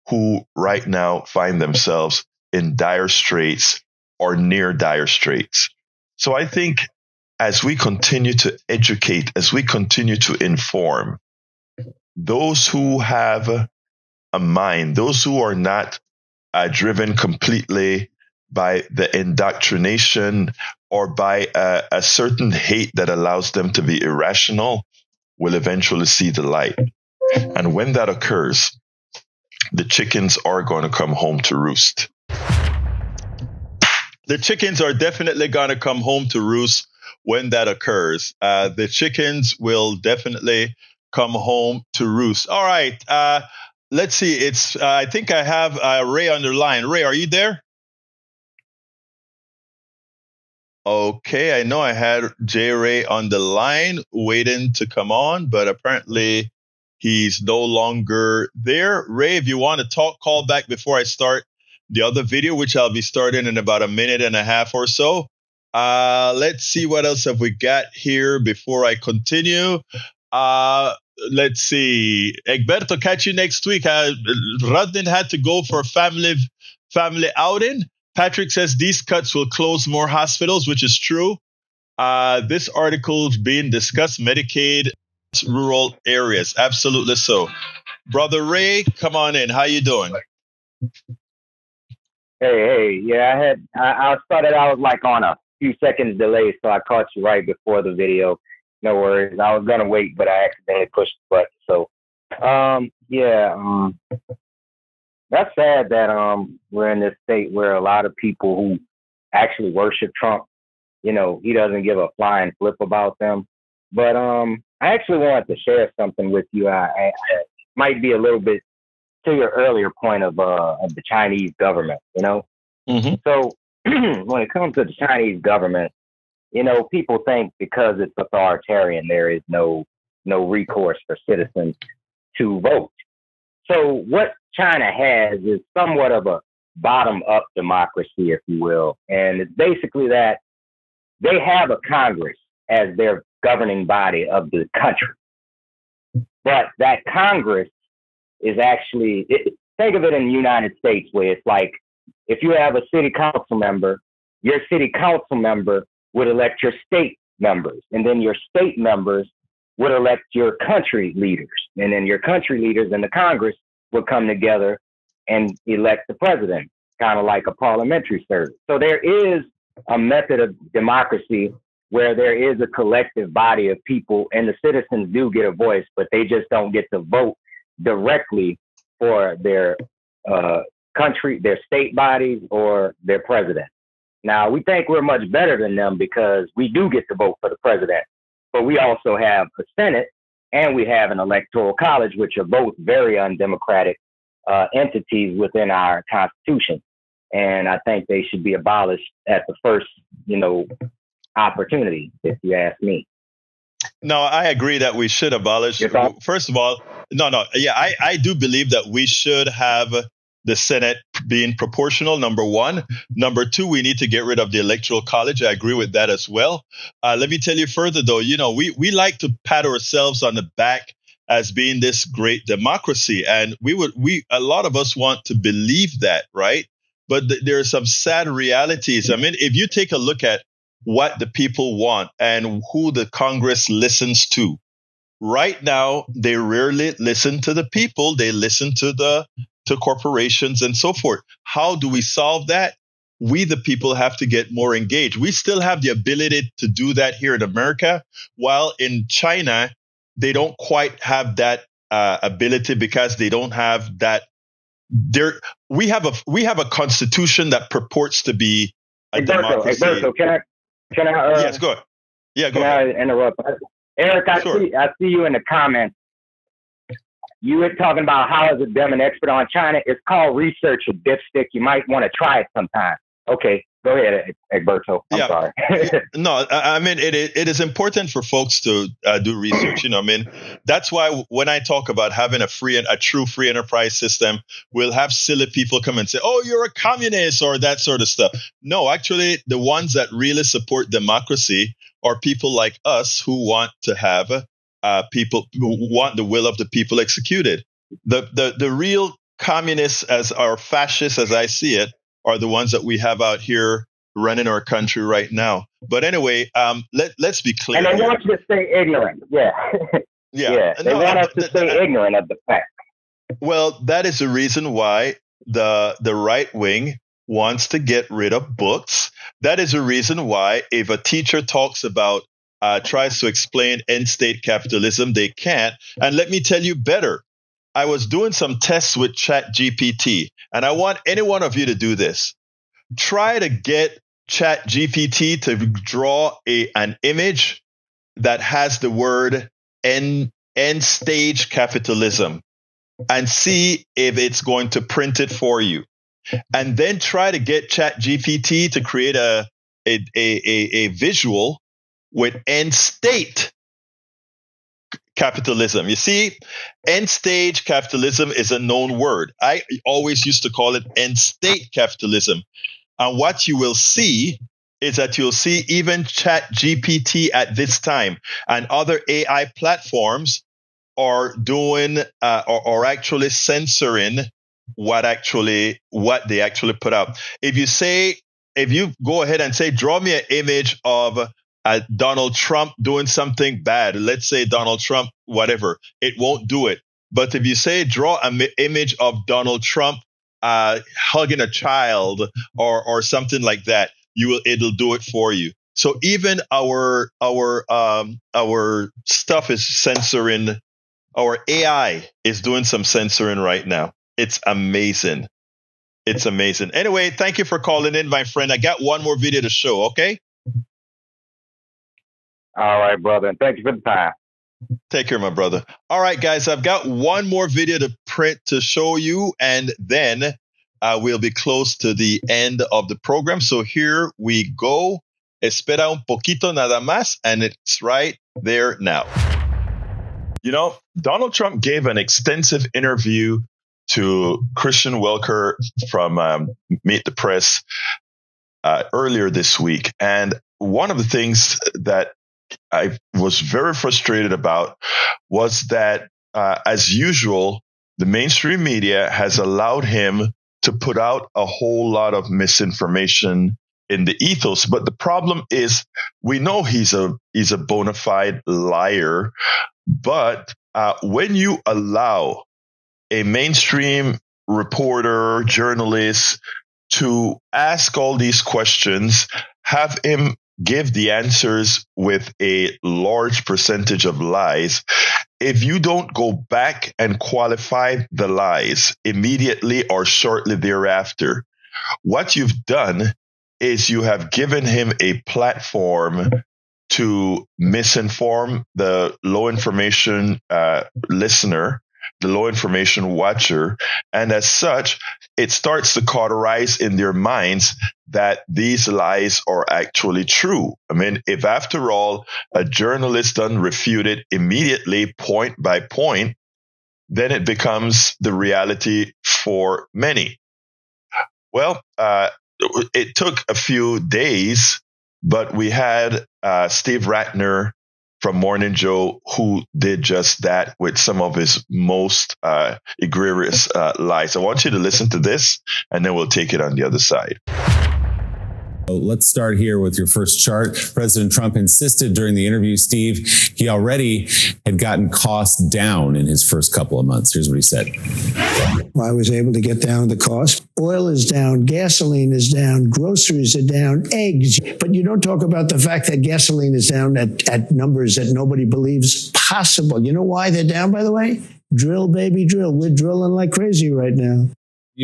who right now find themselves in dire straits or near dire straits. So I think as we continue to educate, as we continue to inform, those who have a mind, those who are not driven completely by the indoctrination or by a certain hate that allows them to be irrational, will eventually see the light. And when that occurs, the chickens are going to come home to roost. The chickens are definitely going to come home to roost when that occurs. The chickens will definitely come home to roost. All right. Let's see. I think I have Ray on the line. Ray, are you there? Okay, I know I had J. Ray on the line waiting to come on, but apparently he's no longer there. Ray, if you want to talk, call back before I start the other video, which I'll be starting in about a minute and a half or so. Let's see what else have we got here before I continue. Let's see. Egberto, catch you next week. Rudnin had to go for a family outing. Patrick says these cuts will close more hospitals, which is true. This article is being discussed, Medicaid, rural areas. Absolutely so. Brother Ray, come on in. How you doing? Hey. Yeah, I started out like on a few seconds delay, so I caught you right before the video. No worries. I was going to wait, but I accidentally pushed the button. So, that's sad that we're in this state where a lot of people who actually worship Trump, he doesn't give a flying flip about them. But I actually wanted to share something with you. I might be a little bit to your earlier point of the Chinese government, Mm-hmm. So when it comes to the Chinese government, people think because it's authoritarian, there is no recourse for citizens to vote. So what China has is somewhat of a bottom-up democracy, if you will. And it's basically that they have a Congress as their governing body of the country. But that Congress is actually, think of it in the United States where it's like, if you have a city council member, your city council member would elect your state members, and then your state members would elect your country leaders, and then your country leaders and the Congress would come together and elect the president, kind of like a parliamentary service. So there is a method of democracy where there is a collective body of people, and the citizens do get a voice, but they just don't get to vote directly for their country, their state bodies, or their president. Now, we think we're much better than them because we do get to vote for the president, but we also have a Senate and we have an electoral college, which are both very undemocratic entities within our Constitution. And I think they should be abolished at the first, opportunity, if you ask me. No, I agree that we should abolish. First of all, I do believe that we should have the Senate being proportional, number one. Number two, we need to get rid of the Electoral College. I agree with that as well. Let me tell you further, though, we like to pat ourselves on the back as being this great democracy. And a lot of us want to believe that, right? But there are some sad realities. I mean, if you take a look at what the people want and who the Congress listens to, right now, they rarely listen to the people. They listen to corporations and so forth. How do we solve that? We, the people, have to get more engaged. We still have the ability to do that here in America, while in China, they don't quite have that ability because they don't have that. We have a constitution that purports to be a democracy. Egberto, can I? Yes, go ahead. Yeah, go ahead. Can I interrupt? Eric, I see you in the comments. You were talking about how is a Dem an expert on China. It's called research, a dipstick. You might want to try it sometime. Okay, go ahead, Egberto. I'm sorry. No, I mean, it is important for folks to do research. I mean, that's why when I talk about having a true free enterprise system, we'll have silly people come and say, oh, you're a communist or that sort of stuff. No, actually, the ones that really support democracy are people like us who want to have people who want the will of the people executed. The real communists or fascists, as I see it, are the ones that we have out here running our country right now. But anyway, let's be clear. And they want you to stay ignorant. Yeah. Yeah. They want us to stay ignorant of the fact. Well, that is the reason why the right wing wants to get rid of books. That is the reason why if a teacher talks about, tries to explain end state capitalism, they can't. And let me tell you better. I was doing some tests with ChatGPT, and I want any one of you to do this. Try to get ChatGPT to draw an image that has the word end stage capitalism and see if it's going to print it for you. And then try to get ChatGPT to create a visual with end state capitalism. You see, end stage capitalism is a known word. I always used to call it end state capitalism. And what you will see is that you'll see even ChatGPT at this time and other AI platforms are doing or actually censoring what they actually put up. If you go ahead and say, draw me an image of Donald Trump doing something bad, let's say Donald Trump, whatever, it won't do it. But if you say, draw an image of Donald Trump hugging a child or something like that, it'll do it for you. So even our stuff is censoring. Our AI is doing some censoring right now. It's amazing. It's amazing. Anyway, thank you for calling in, my friend. I got one more video to show. Okay. All right, brother. And thank you for the time. Take care, my brother. All right, guys, I've got one more video to show you, and then we'll be close to the end of the program. So here we go. Espera un poquito nada más, and it's right there now. Donald Trump gave an extensive interview to Christian Welker from Meet the Press earlier this week. And one of the things that I was very frustrated about was that, as usual, the mainstream media has allowed him to put out a whole lot of misinformation in the ethos. But the problem is, we know he's a bona fide liar. But when you allow a mainstream reporter, journalist to ask all these questions, have him give the answers with a large percentage of lies, if you don't go back and qualify the lies immediately or shortly thereafter, what you've done is you have given him a platform to misinform the low information listener, the low information watcher. And as such, it starts to cauterize in their minds that these lies are actually true. I mean, if after all, a journalist doesn't refute it immediately, point by point, then it becomes the reality for many. Well, it took a few days, but we had Steve Ratner from Morning Joe who did just that with some of his most egregious lies. I want you to listen to this, and then we'll take it on the other side. Let's start here with your first chart. President Trump insisted during the interview, Steve, he already had gotten costs down in his first couple of months. Here's what he said. Well, I was able to get down the cost. Oil is down, gasoline is down, groceries are down, eggs. But you don't talk about the fact that gasoline is down at numbers that nobody believes possible. You know why they're down, by the way? Drill, baby, drill. We're drilling like crazy right now.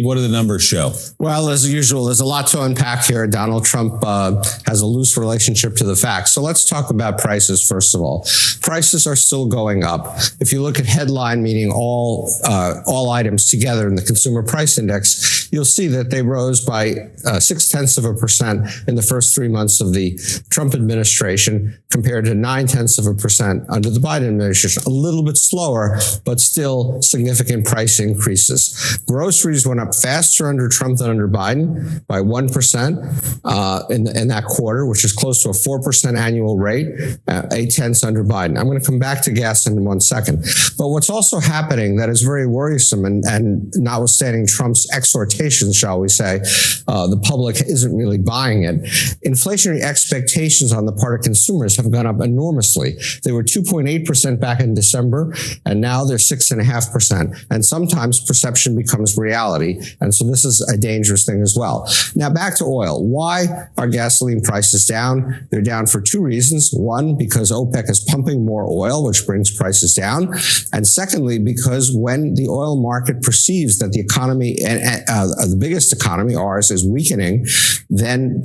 What do the numbers show? Well, as usual, there's a lot to unpack here. Donald Trump has a loose relationship to the facts. So let's talk about prices, first of all. Prices are still going up. If you look at headline, meaning all items together in the Consumer Price Index, you'll see that they rose by 0.6% in the first 3 months of the Trump administration compared to 0.9% under the Biden administration. A little bit slower, but still significant price increases. Groceries went up faster under Trump than under Biden by 1% in that quarter, which is close to a 4% annual rate, 0.8 under Biden. I'm going to come back to gas in 1 second. But what's also happening that is very worrisome, and notwithstanding Trump's exhortations, shall we say, the public isn't really buying it. Inflationary expectations on the part of consumers have gone up enormously. They were 2.8% back in December, and now they're 6.5%. And sometimes perception becomes reality. And so this is a dangerous thing as well. Now back to oil. Why are gasoline prices down? They're down for two reasons. One, because OPEC is pumping more oil, which brings prices down. And secondly, because when the oil market perceives that the economy, the biggest economy, ours, is weakening, then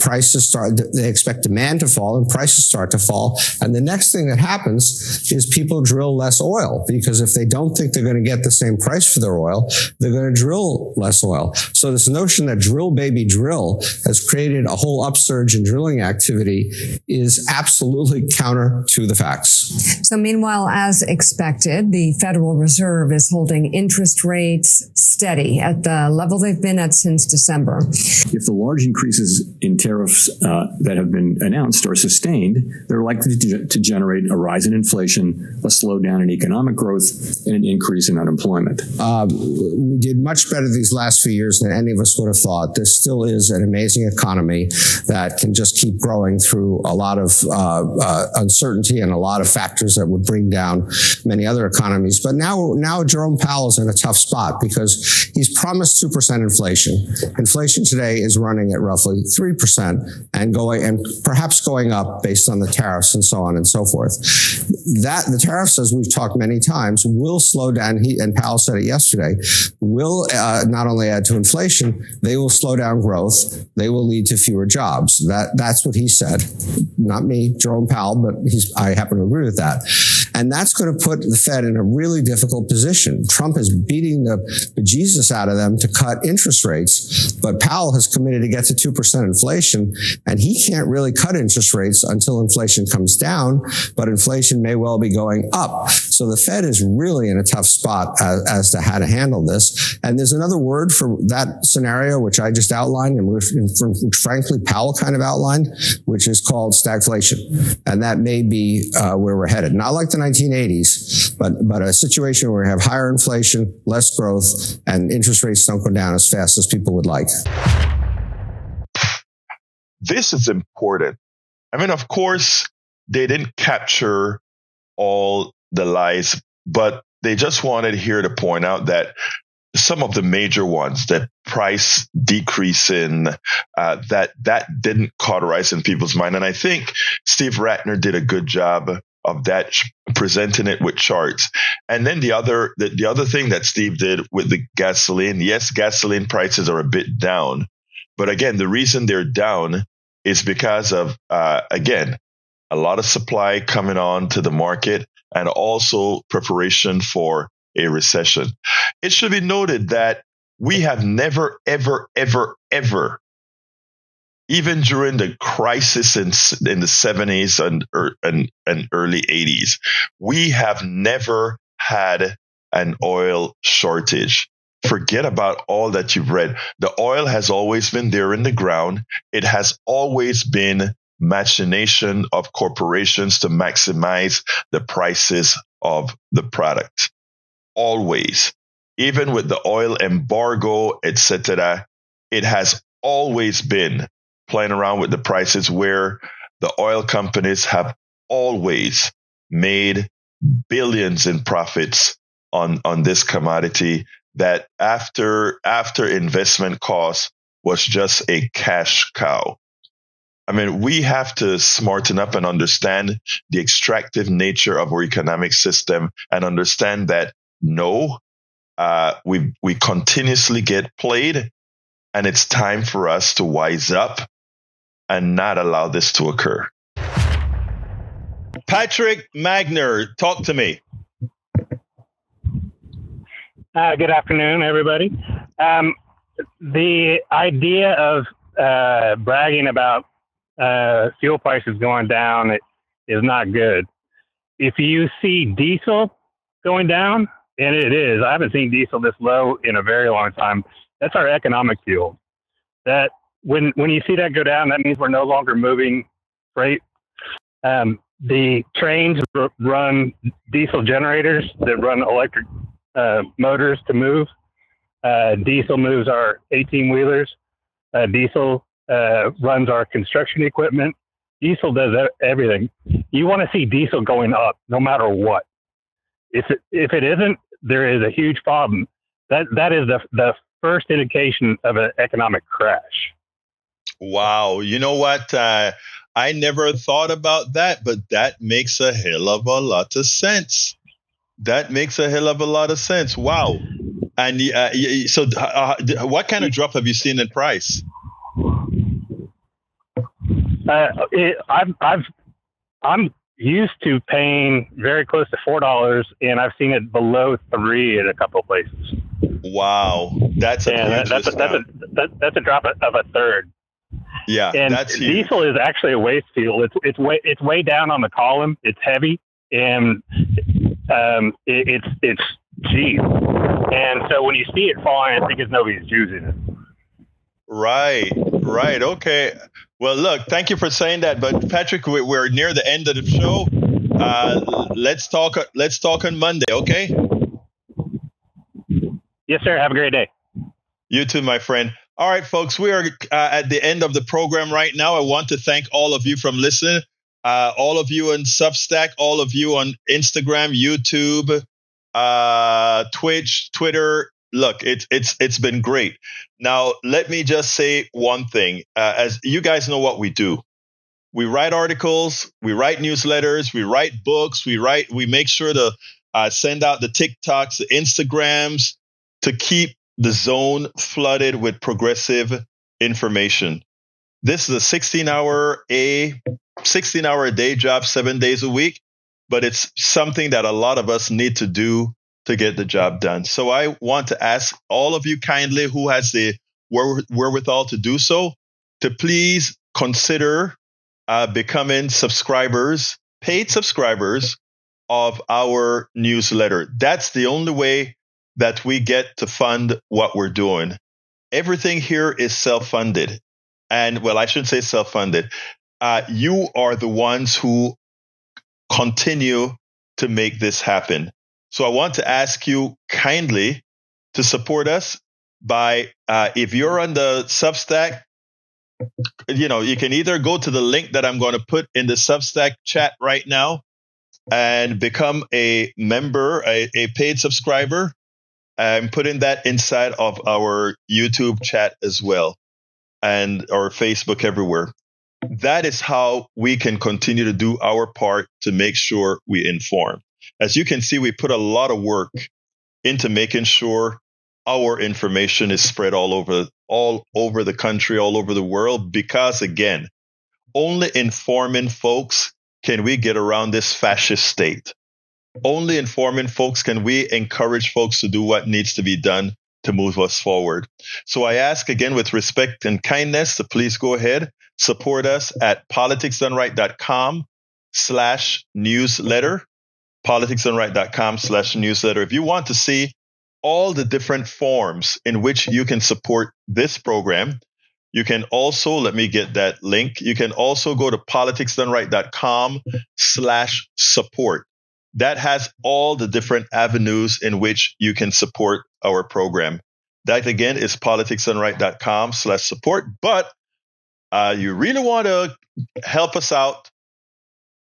they expect demand to fall and prices start to fall. And the next thing that happens is people drill less oil, because if they don't think they're going to get the same price for their oil, they're going to drill less oil. So this notion that drill baby drill has created a whole upsurge in drilling activity is absolutely counter to the facts. So meanwhile, as expected, the Federal Reserve is holding interest rates steady at the level they've been at since December. If the large increases in tariffs that have been announced are sustained, they're likely to generate a rise in inflation, a slowdown in economic growth, and an increase in unemployment. We did much better these last few years than any of us would have thought. This still is an amazing economy that can just keep growing through a lot of uncertainty and a lot of factors that would bring down many other economies. But now Jerome Powell is in a tough spot because he's promised 2% inflation. Inflation today is running at roughly 3% and perhaps going up based on the tariffs and so on and so forth. That the tariffs, as we've talked many times, will slow down. And Powell said it yesterday, will not only add to inflation, they will slow down growth. They will lead to fewer jobs. That's what he said. Not me, Jerome Powell, but I happen to agree with that. And that's going to put the Fed in a really difficult position. Trump is beating the bejesus out of them to cut interest rates, but Powell has committed to get to 2% inflation, and he can't really cut interest rates until inflation comes down, but inflation may well be going up. So the Fed is really in a tough spot as to how to handle this. And there's another word for that scenario, which I just outlined, and which frankly Powell kind of outlined, which is called stagflation. And that may be where we're headed. Not like the 1980s, but a situation where we have higher inflation, less growth, and interest rates don't go down as fast as people would like. This is important. I mean, of course, they didn't capture all the lies, but they just wanted here to point out that some of the major ones, that price decrease in that didn't cauterize in people's mind. And I think Steve Ratner did a good job of that, presenting it with charts. And then the other thing that Steve did with the gasoline, yes, gasoline prices are a bit down, but again, the reason they're down is because of again, a lot of supply coming on to the market and also preparation for a recession. It should be noted that we have never, ever, ever, ever, even during the crisis in the 70s and early 80s, we have never had an oil shortage. Forget about all that you've read. The oil has always been there in the ground. It has always been machination of corporations to maximize the prices of the product. Always. Even with the oil embargo, etc., it has always been playing around with the prices where the oil companies have always made billions in profits on this commodity that after investment cost was just a cash cow. I mean, we have to smarten up and understand the extractive nature of our economic system and understand that no, we continuously get played, and it's time for us to wise up and not allow this to occur. Patrick Magner, talk to me. Good afternoon, everybody. The idea of bragging about fuel prices going down is not good. If you see diesel going down, and it is, I haven't seen diesel this low in a very long time. That's our economic fuel. That when you see that go down, that means we're no longer moving freight. The trains run diesel generators that run electric motors to move. Diesel moves our 18-wheelers. Diesel runs our construction equipment. Diesel does everything. You want to see diesel going up no matter what. If it isn't, there is a huge problem. That is the first indication of an economic crash. Wow. You know what? I never thought about that, but that makes a hell of a lot of sense. That makes a hell of a lot of sense. Wow. And so what kind of drop have you seen in price? I'm used to paying very close to $4, and I've seen it below $3 at a couple of places. Wow, that's a drop of a third. Yeah, and that's huge. Diesel is actually a waste fuel. It's way down on the column. It's heavy, and it's cheap. And so when you see it falling, I think it's nobody's using it. Right. Okay. Well, look, thank you for saying that. But Patrick, we're near the end of the show. Let's talk on Monday, okay? Yes, sir. Have a great day. You too, my friend. All right, folks, we are at the end of the program right now. I want to thank all of you from listening, all of you on Substack, all of you on Instagram, YouTube, Twitch, Twitter. Look, it's been great. Now, let me just say one thing. As you guys know what we do. We write articles, we write newsletters, we write books, we make sure to send out the TikToks, the Instagrams to keep the zone flooded with progressive information. This is a 16-hour a day job, 7 days a week, but it's something that a lot of us need to do to get the job done. So I want to ask all of you kindly who has the wherewithal to do so, to please consider becoming subscribers, paid subscribers of our newsletter. That's the only way that we get to fund what we're doing. Everything here is self-funded. And well, I shouldn't say self-funded. You are the ones who continue to make this happen. So I want to ask you kindly to support us by, if you're on the Substack, you can either go to the link that I'm going to put in the Substack chat right now and become a member, a paid subscriber. I'm putting that inside of our YouTube chat as well, and our Facebook, everywhere. That is how we can continue to do our part to make sure we inform. As you can see, we put a lot of work into making sure our information is spread all over the country, all over the world, because again, only informing folks can we get around this fascist state. Only informing folks can we encourage folks to do what needs to be done to move us forward. So I ask again with respect and kindness to please go ahead, support us at politicsdoneright.com/newsletter, politicsdoneright.com/newsletter. If you want to see all the different forms in which you can support this program, you can also, let me get that link. You can also go to politicsdoneright.com/support. That has all the different avenues in which you can support our program. That again is politicsdoneright.com/support. But you really want to help us out,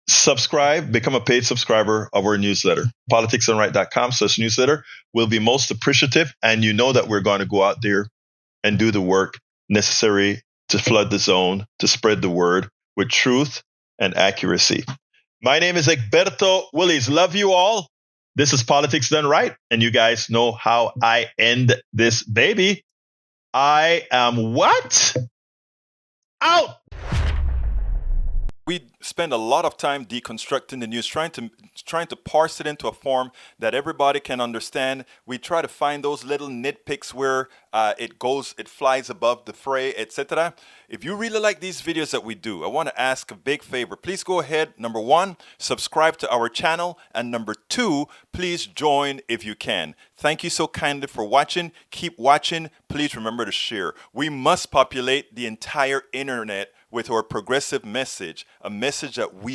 subscribe, become a paid subscriber of our newsletter. politicsdoneright.com/newsletter. We'll be most appreciative. And you know that we're going to go out there and do the work necessary to flood the zone, to spread the word with truth and accuracy. My name is Egberto Willies. Love you all. This is Politics Done Right. And you guys know how I end this baby. I am what? Out. We spend a lot of time deconstructing the news, trying to parse it into a form that everybody can understand. We try to find those little nitpicks where it flies above the fray, etc. If you really like these videos that we do, I want to ask a big favor. Please go ahead. Number 1, subscribe to our channel. And number 2, please join if you can. Thank you so kindly for watching. Keep watching. Please remember to share. We must populate the entire internet with our progressive message, a message that we